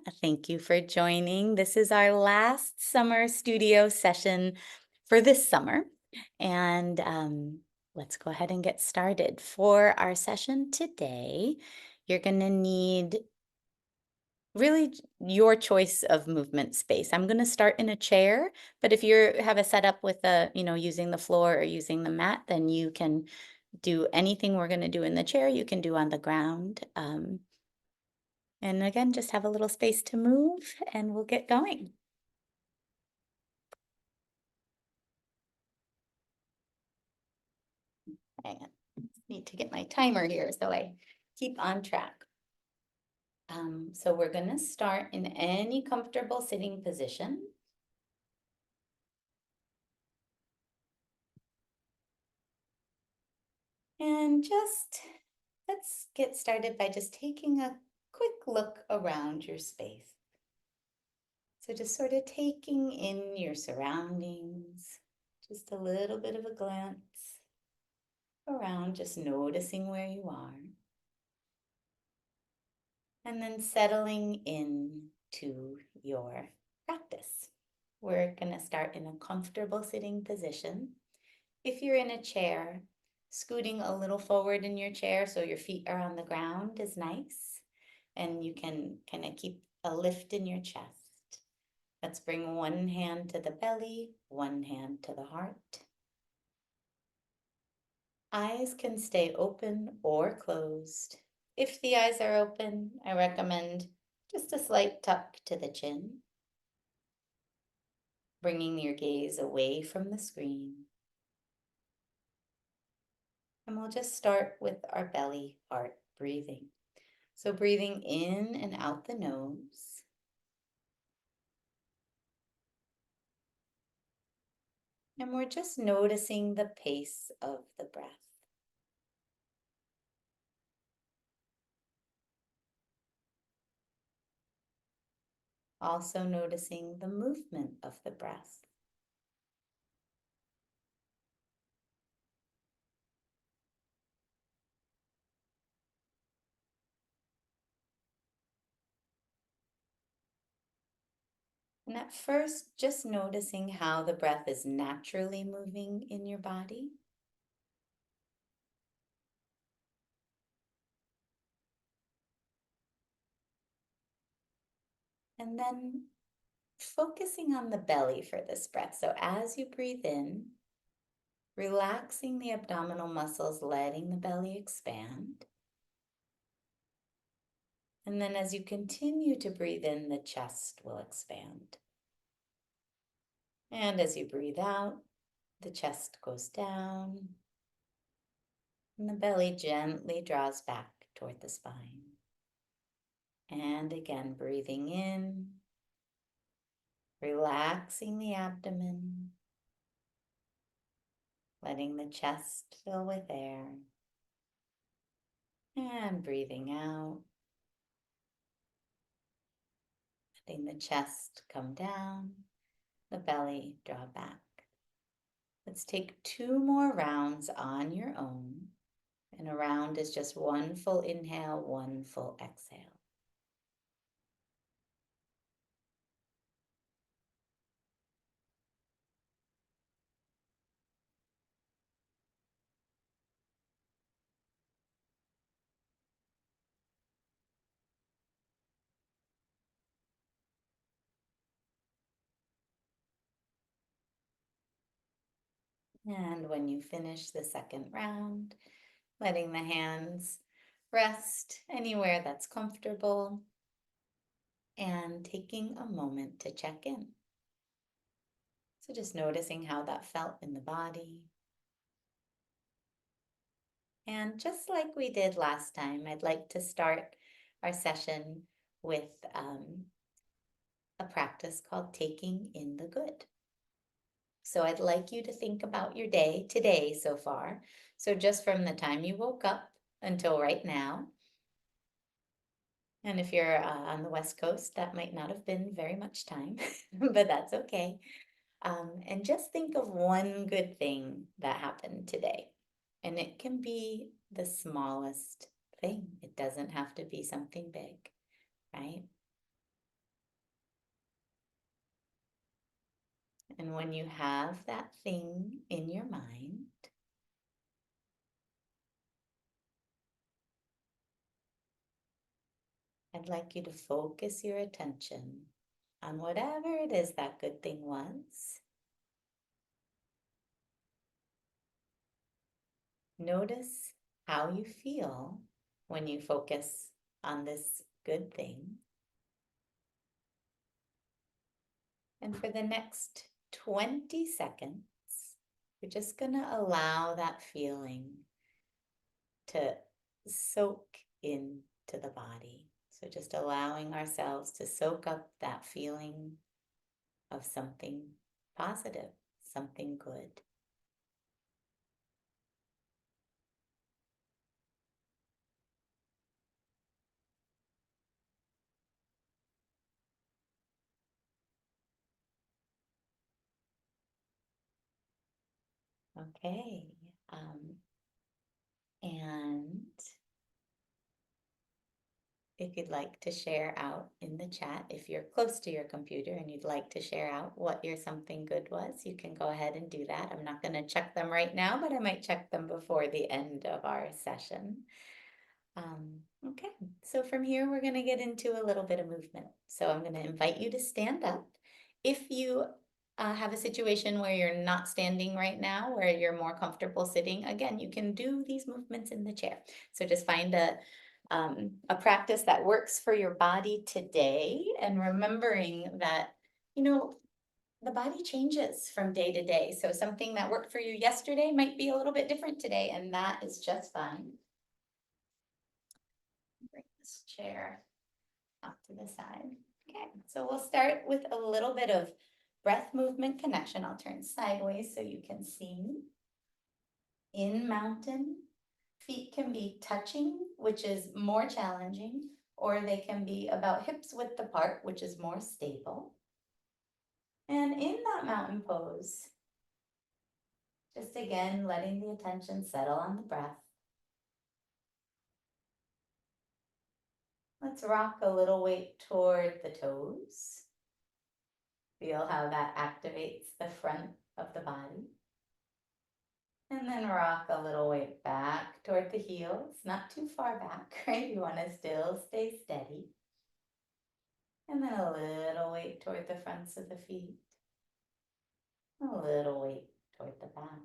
Thank you for joining. This is our last summer studio session for this summer. And let's go ahead and get started. For our session today, you're going to need really your choice of movement space. I'm going to start in a chair, but if you have a setup with using the floor or using the mat, then you can do anything we're going to do in the chair, you can do on the ground. And again, just have a little space to move and we'll get going. Hang on. Need to get my timer here so I keep on track. So we're going to start in any comfortable sitting position. And let's get started by just taking a quick look around your space. So just sort of taking in your surroundings, just a little bit of a glance around, just noticing where you are. And then settling in to your practice. We're going to start in a comfortable sitting position. If you're in a chair, scooting a little forward in your chair so your feet are on the ground is nice. And you can kind of keep a lift in your chest. Let's bring one hand to the belly, one hand to the heart. Eyes can stay open or closed. If the eyes are open, I recommend just a slight tuck to the chin, bringing your gaze away from the screen. And we'll just start with our belly part breathing. So breathing in and out the nose. And we're just noticing the pace of the breath. Also noticing the movement of the breath. And at first, just noticing how the breath is naturally moving in your body. And then focusing on the belly for this breath. So as you breathe in, relaxing the abdominal muscles, letting the belly expand. And then as you continue to breathe in, the chest will expand. And as you breathe out, the chest goes down and the belly gently draws back toward the spine. And again, breathing in, relaxing the abdomen, letting the chest fill with air. And breathing out, letting the chest come down, the belly draw back. Let's take 2 more rounds on your own. And a round is just one full inhale, one full exhale. And when you finish the second round, letting the hands rest anywhere that's comfortable and taking a moment to check in. So just noticing how that felt in the body. And just like we did last time, I'd like to start our session with a practice called taking in the good. So I'd like you to think about your day today so far. So just from the time you woke up until right now. And if you're on the West Coast, that might not have been very much time, but that's okay. And just think of one good thing that happened today. And it can be the smallest thing. It doesn't have to be something big, right? And when you have that thing in your mind, I'd like you to focus your attention on whatever it is that good thing was. Notice how you feel when you focus on this good thing. And for the next 20 seconds, we're just going to allow that feeling to soak into the body. So just allowing ourselves to soak up that feeling of something positive, something good. Okay. And if you'd like to share out in the chat, if you're close to your computer and you'd like to share out what your something good was, you can go ahead and do that. I'm not going to check them right now, but I might check them before the end of our session. Okay, so from here, we're going to get into a little bit of movement. So I'm going to invite you to stand up. If you have a situation where you're not standing right now, where you're more comfortable sitting, again, you can do these movements in the chair. So just find a practice that works for your body today, and remembering that, you know, the body changes from day to day. So something that worked for you yesterday might be a little bit different today, and that is just fine. Bring this chair off to the side. Okay, so we'll start with a little bit of breath movement connection. I'll turn sideways so you can see. In mountain, feet can be touching, which is more challenging, or they can be about hips width apart, which is more stable. And in that mountain pose, just again, letting the attention settle on the breath. Let's rock a little weight toward the toes. Feel how that activates the front of the body. And then rock a little weight back toward the heels, not too far back, right? You want to still stay steady. And then a little weight toward the fronts of the feet. A little weight toward the back.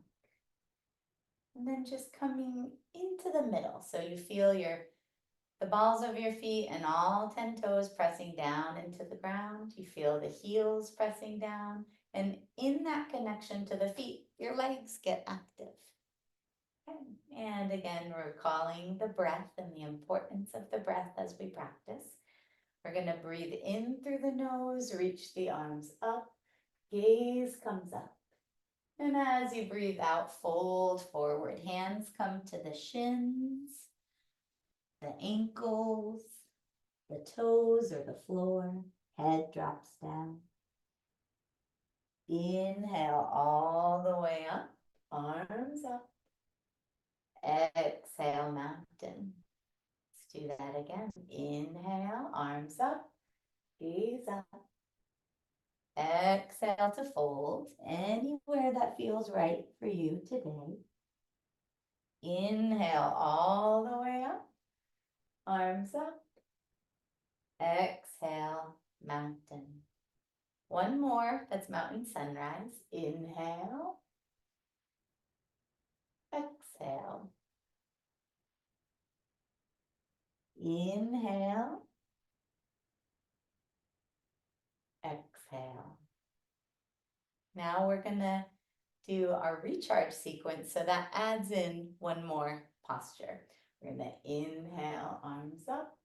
And then just coming into the middle. So you feel the balls of your feet and all 10 toes pressing down into the ground. You feel the heels pressing down. And in that connection to the feet, your legs get active. Okay. And again, recalling the breath and the importance of the breath as we practice. We're going to breathe in through the nose, reach the arms up, gaze comes up. And as you breathe out, fold forward. Hands come to the shins, the ankles, the toes or the floor. Head drops down. Inhale all the way up, arms up. Exhale, mountain. Let's do that again. Inhale, arms up, gaze up. Exhale to fold anywhere that feels right for you today. Inhale all the way up, arms up. Exhale, mountain. One more, that's mountain sunrise. Inhale, exhale. Inhale, exhale. Now we're gonna do our recharge sequence, so that adds in one more posture. We're gonna inhale, arms up.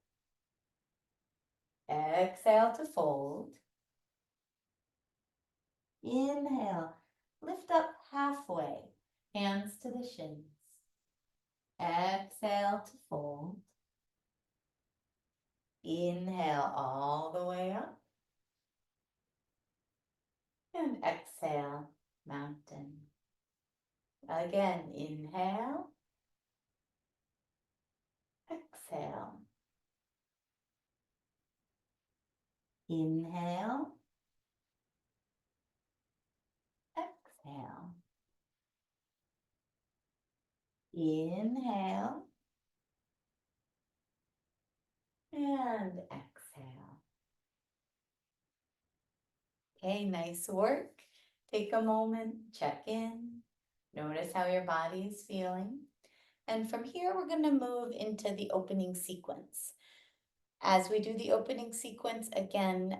Exhale to fold. Inhale, lift up halfway, hands to the shins. Exhale to fold. Inhale all the way up. And exhale, mountain. Again, inhale. Exhale. Inhale. Inhale. And exhale. Okay, nice work. Take a moment, check in. Notice how your body is feeling. And from here, we're going to move into the opening sequence. As we do the opening sequence, again,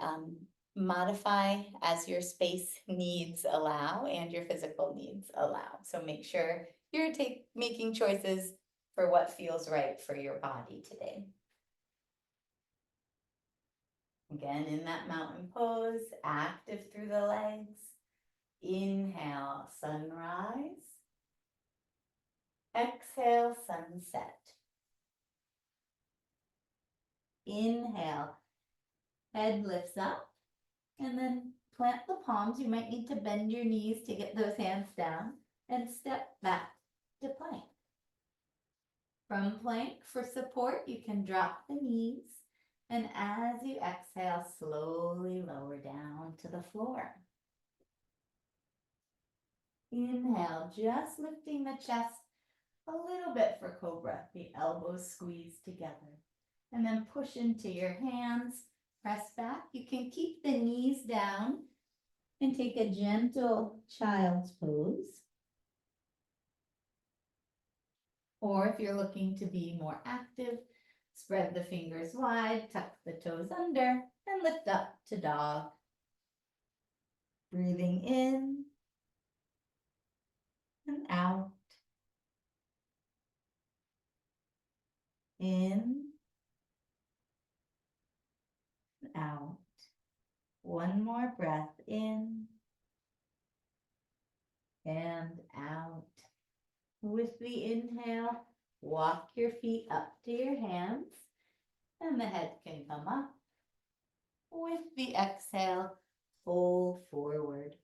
modify as your space needs allow and your physical needs allow. So make sure you're making choices for what feels right for your body today. Again, in that mountain pose, active through the legs. Inhale, sunrise. Exhale, sunset. Inhale, head lifts up, and then plant the palms. You might need to bend your knees to get those hands down, and step back to plank. From plank, for support, you can drop the knees, and as you exhale, slowly lower down to the floor. Inhale, just lifting the chest a little bit for cobra, the elbows squeeze together. And then push into your hands, press back. You can keep the knees down and take a gentle child's pose. Or if you're looking to be more active, spread the fingers wide, tuck the toes under, and lift up to dog. Breathing in and out. In and out. One more breath in and out. With the inhale, walk your feet up to your hands, and the head can come up. With the exhale, fold forward.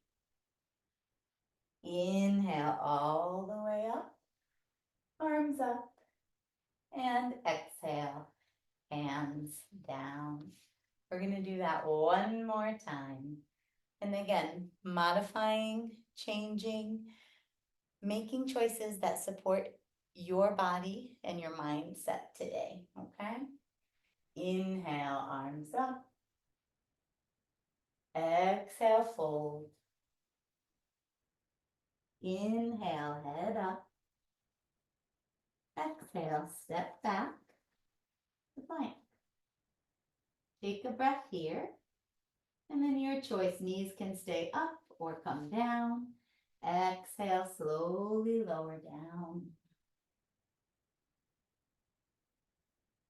Inhale all the way up, arms up, and exhale, hands down. We're going to do that one more time. And again, modifying, changing, making choices that support your body and your mindset today, okay? Inhale, arms up. Exhale, fold. Inhale, head up. Exhale, step back to plank. Take a breath here. And then your choice, knees can stay up or come down. Exhale, slowly lower down.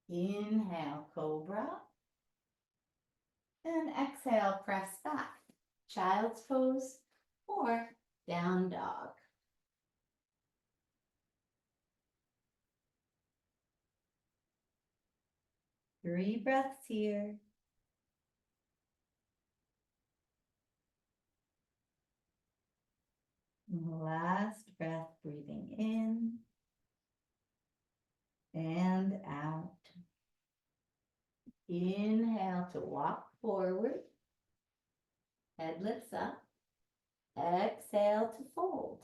Inhale, cobra. And exhale, press back. Child's pose or down dog. Three breaths here. Last breath, breathing in and out. Inhale to walk forward. Head lifts up. Exhale to fold.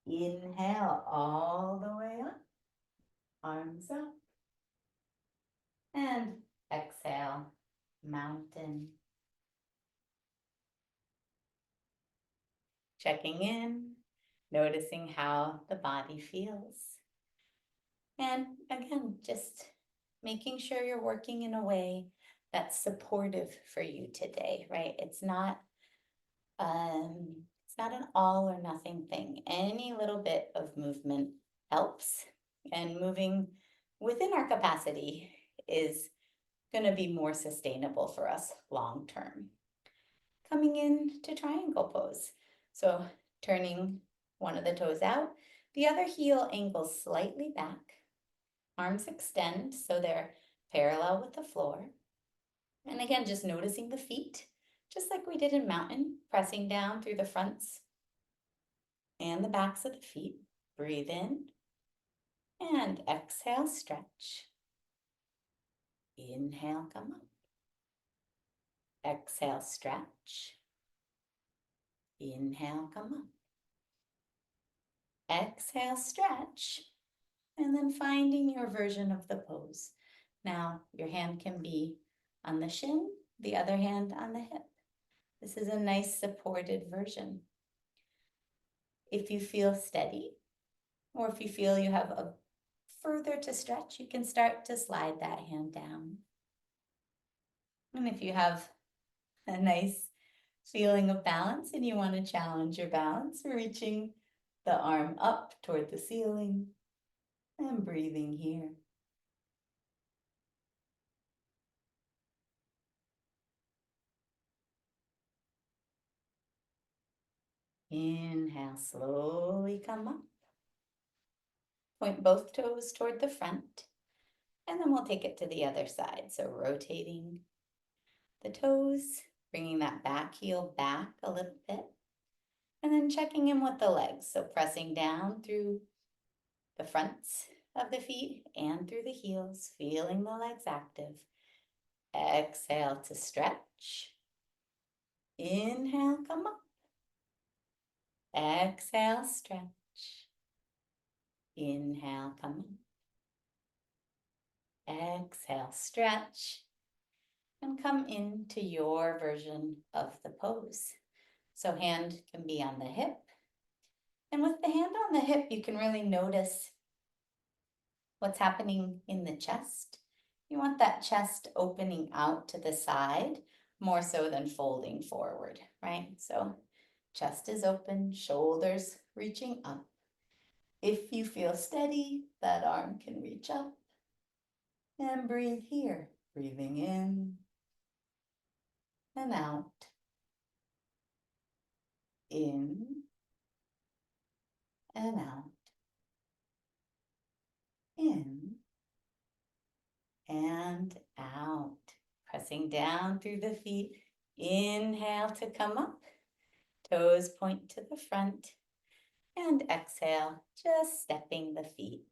Inhale all the way up. Arms up. And exhale, mountain. Checking in, noticing how the body feels. And again, just making sure you're working in a way that's supportive for you today, right? It's not an all or nothing thing. Any little bit of movement helps, and moving within our capacity is going to be more sustainable for us long term. Coming into triangle pose. So turning one of the toes out, the other heel angles slightly back. Arms extend so they're parallel with the floor. And again, just noticing the feet, just like we did in mountain, pressing down through the fronts and the backs of the feet. Breathe in and exhale, stretch. Inhale, come up. Exhale, stretch. Inhale, come up. Exhale, stretch, and then finding your version of the pose. Now, your hand can be on the shin, the other hand on the hip. This is a nice supported version. If you feel steady, or if you feel you have a further to stretch, you can start to slide that hand down. And if you have a nice feeling of balance and you want to challenge your balance, reaching the arm up toward the ceiling and breathing here. Inhale, slowly come up. Point both toes toward the front, and then we'll take it to the other side. So rotating the toes, bringing that back heel back a little bit, and then checking in with the legs. So pressing down through the fronts of the feet and through the heels, feeling the legs active. Exhale to stretch. Inhale, come up. Exhale, stretch. Inhale, come up. Exhale, stretch. And come into your version of the pose. So hand can be on the hip. And with the hand on the hip, you can really notice what's happening in the chest. You want that chest opening out to the side more so than folding forward, right? So chest is open, shoulders reaching up. If you feel steady, that arm can reach up. And breathe here, breathing in and out. In and out. In and out. Pressing down through the feet. Inhale to come up. Toes point to the front. And exhale, just stepping the feet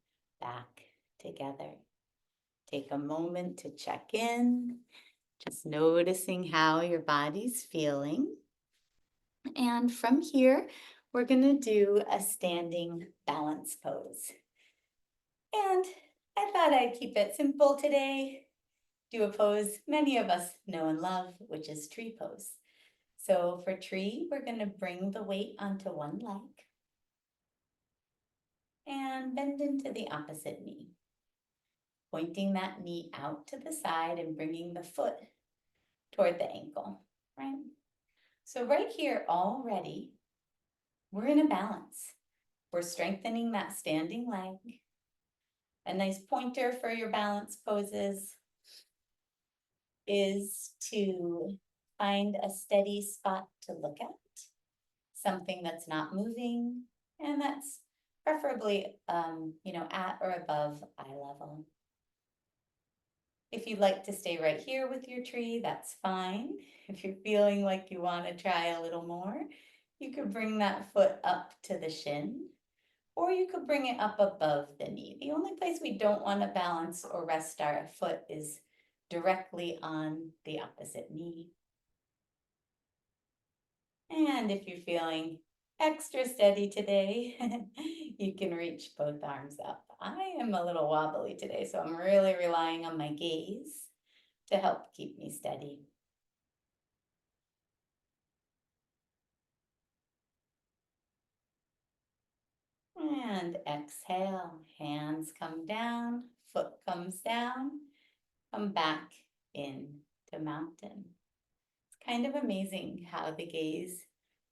back together. Take a moment to check in, just noticing how your body's feeling. And from here, we're going to do a standing balance pose. And I thought I'd keep it simple today. Do a pose many of us know and love, which is tree pose. So for tree, we're going to bring the weight onto one leg and bend into the opposite knee. Pointing that knee out to the side and bringing the foot toward the ankle, right? So right here already, we're in a balance. We're strengthening that standing leg. A nice pointer for your balance poses is to find a steady spot to look at, something that's not moving, and that's preferably, at or above eye level. If you'd like to stay right here with your tree, that's fine. If you're feeling like you want to try a little more, you could bring that foot up to the shin, or you could bring it up above the knee. The only place we don't want to balance or rest our foot is directly on the opposite knee. And if you're feeling extra steady today, you can reach both arms up. I am a little wobbly today, so I'm really relying on my gaze to help keep me steady. And exhale, hands come down, foot comes down, come back in to mountain. It's kind of amazing how the gaze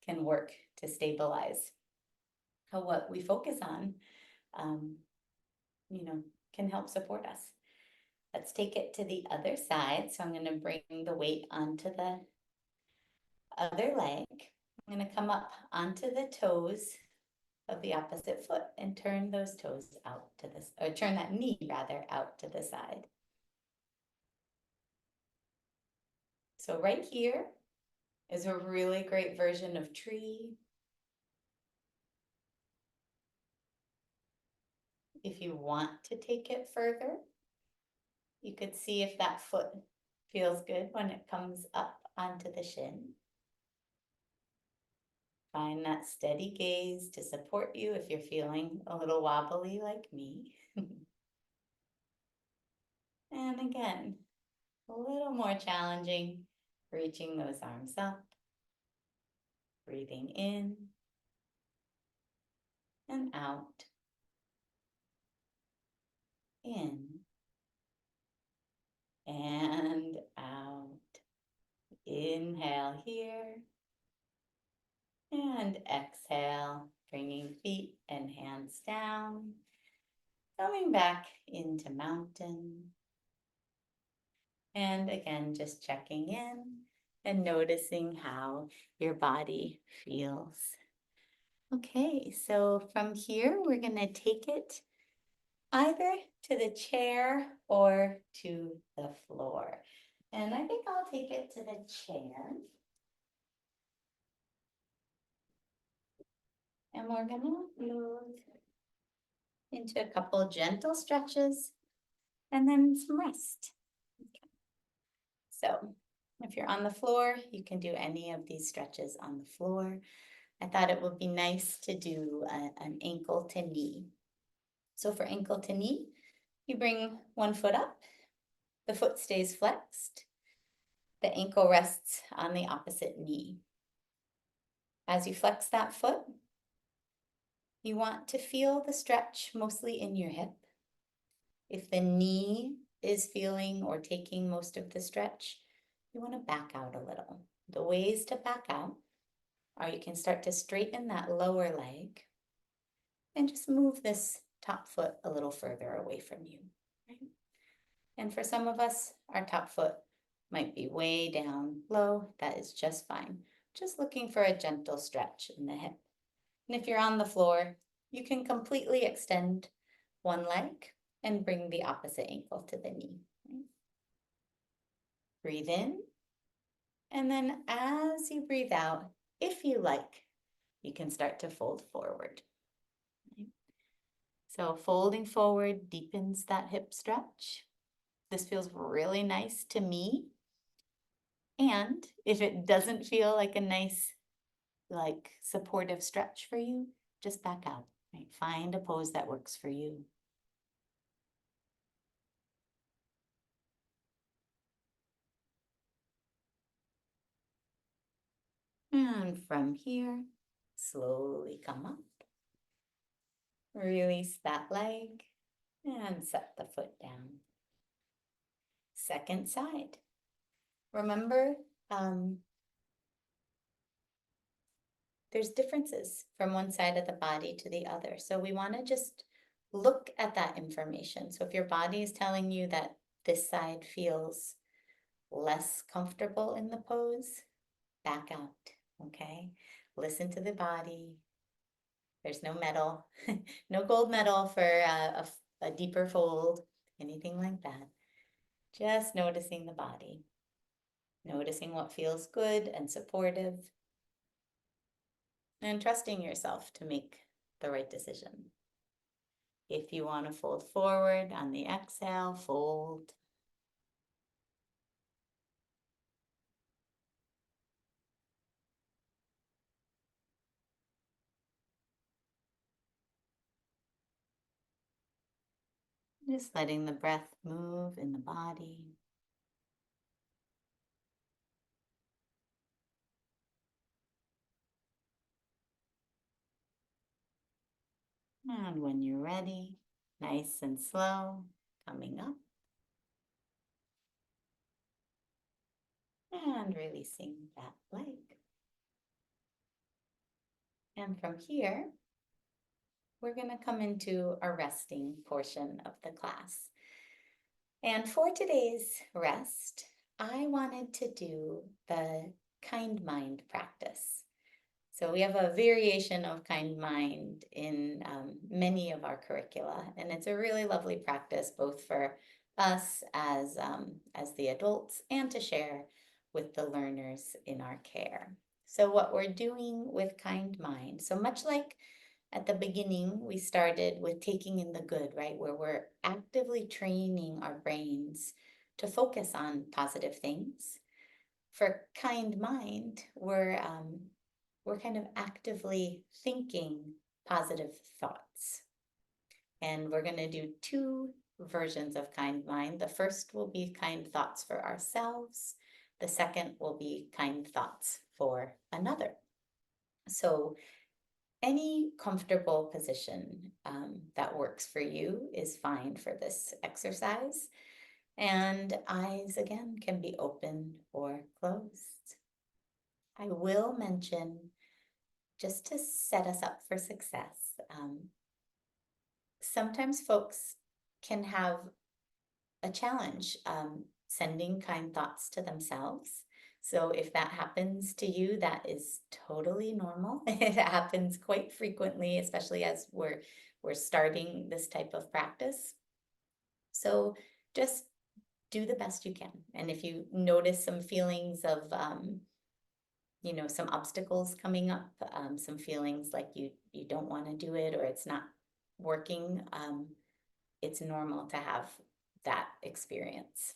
can work to stabilize how what we focus on, can help support us. Let's take it to the other side. So I'm going to bring the weight onto the other leg. I'm going to come up onto the toes of the opposite foot and turn those toes out to this, or turn that knee rather out to the side. So right here is a really great version of tree. If you want to take it further, you could see if that foot feels good when it comes up onto the shin. Find that steady gaze to support you if you're feeling a little wobbly like me. And again, a little more challenging, reaching those arms up, breathing in and out, in and out. Inhale here and exhale, bringing feet and hands down, coming back into mountain. And again, just checking in and noticing how your body feels. Okay, so from here, we're going to take it either to the chair or to the floor. And I think I'll take it to the chair. And we're going to move into a couple gentle stretches and then some rest. Okay. So if you're on the floor, you can do any of these stretches on the floor. I thought it would be nice to do an ankle to knee. So for ankle to knee, you bring one foot up, the foot stays flexed, the ankle rests on the opposite knee. As you flex that foot, you want to feel the stretch mostly in your hip. If the knee is feeling or taking most of the stretch, you want to back out a little. The ways to back out are you can start to straighten that lower leg and just move this top foot a little further away from you. Right? And for some of us, our top foot might be way down low. That is just fine. Just looking for a gentle stretch in the hip. And if you're on the floor, you can completely extend one leg and bring the opposite ankle to the knee. Right? Breathe in. And then as you breathe out, if you like, you can start to fold forward. Right? So folding forward deepens that hip stretch. This feels really nice to me. And if it doesn't feel like a nice, supportive stretch for you, just back out. Right? Find a pose that works for you. And from here, slowly come up. Release that leg and set the foot down. Second side. Remember, there's differences from one side of the body to the other. So we want to just look at that information. So if your body is telling you that this side feels less comfortable in the pose, back out, okay? Listen to the body. There's no medal, no gold medal for a deeper fold, anything like that. Just noticing the body, noticing what feels good and supportive, and trusting yourself to make the right decision. If you want to fold forward on the exhale, fold. Just letting the breath move in the body. And when you're ready, nice and slow, coming up. And releasing that leg. And from here, we're going to come into our resting portion of the class. And for today's rest, I wanted to do the kind mind practice. So we have a variation of kind mind in many of our curricula, and it's a really lovely practice both for us as the adults and to share with the learners in our care. So what we're doing with kind mind, so much like at the beginning, we started with taking in the good, right? Where we're actively training our brains to focus on positive things. For kind mind, we're we're kind of actively thinking positive thoughts. And we're going to do two versions of kind mind. The first will be kind thoughts for ourselves. The second will be kind thoughts for another. So any comfortable position that works for you is fine for this exercise. And eyes, again, can be open or closed. I will mention, just to set us up for success, sometimes folks can have a challenge sending kind thoughts to themselves. So if that happens to you, that is totally normal. It happens quite frequently, especially as we're starting this type of practice. So just do the best you can. And if you notice some feelings of some obstacles coming up, some feelings like you don't want to do it or it's not working, it's normal to have that experience.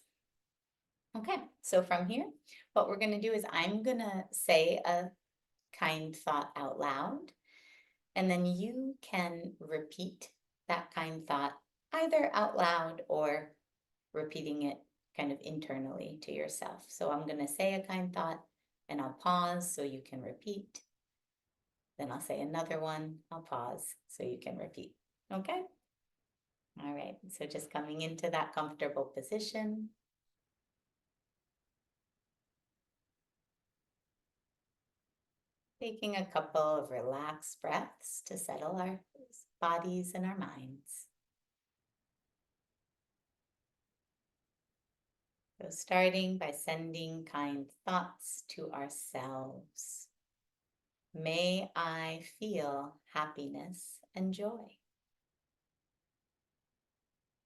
Okay, so from here, what we're going to do is I'm going to say a kind thought out loud, and then you can repeat that kind thought either out loud or repeating it kind of internally to yourself. So I'm going to say a kind thought and I'll pause so you can repeat. Then I'll say another one, I'll pause so you can repeat. Okay? All right, so just coming into that comfortable position. Taking a couple of relaxed breaths to settle our bodies and our minds. So starting by sending kind thoughts to ourselves. May I feel happiness and joy.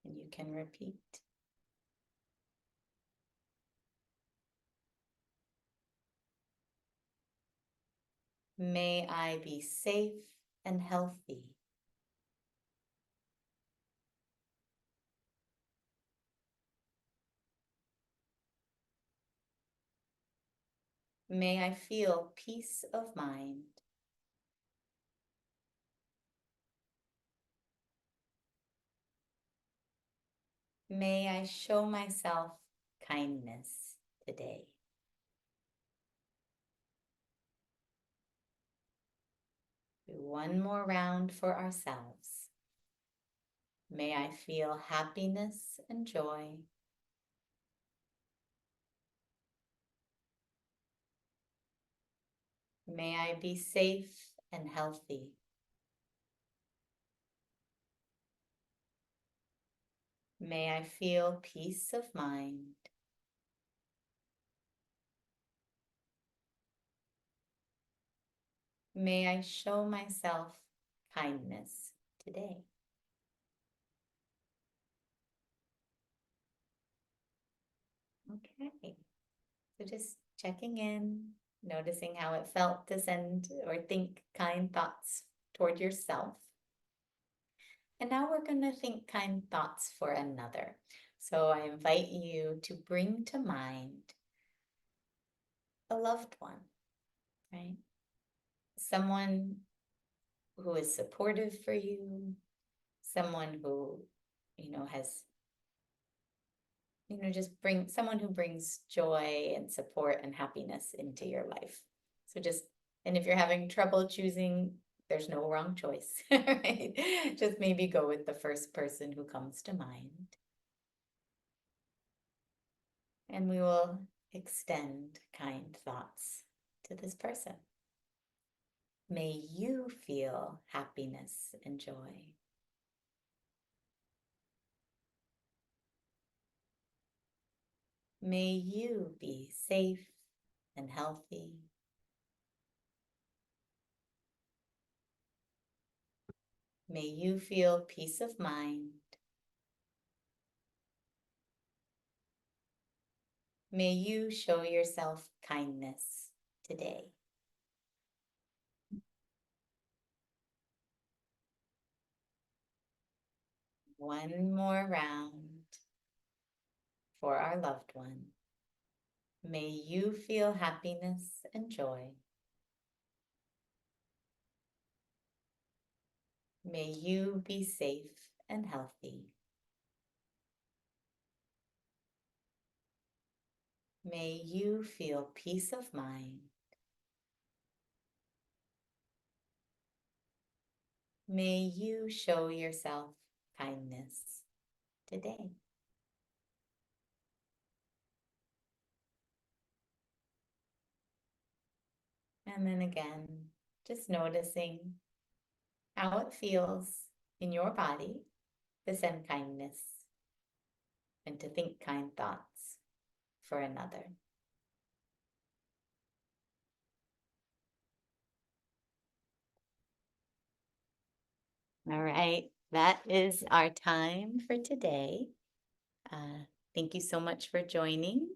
And you can repeat. May I be safe and healthy. May I feel peace of mind. May I show myself kindness today. Do one more round for ourselves. May I feel happiness and joy. May I be safe and healthy. May I feel peace of mind. May I show myself kindness today. Okay, so just checking in, noticing how it felt to send or think kind thoughts toward yourself. And now we're going to think kind thoughts for another. So I invite you to bring to mind a loved one, right? Someone who is supportive for you, someone who, has, just someone who brings joy and support and happiness into your life. So and if you're having trouble choosing, there's no wrong choice, right? Just maybe go with the first person who comes to mind. And we will extend kind thoughts to this person. May you feel happiness and joy. May you be safe and healthy. May you feel peace of mind. May you show yourself kindness today. One more round for our loved one. May you feel happiness and joy. May you be safe and healthy. May you feel peace of mind. May you show yourself kindness today. And then again, just noticing how it feels in your body to send kindness and to think kind thoughts for another. All right, that is our time for today. Thank you so much for joining.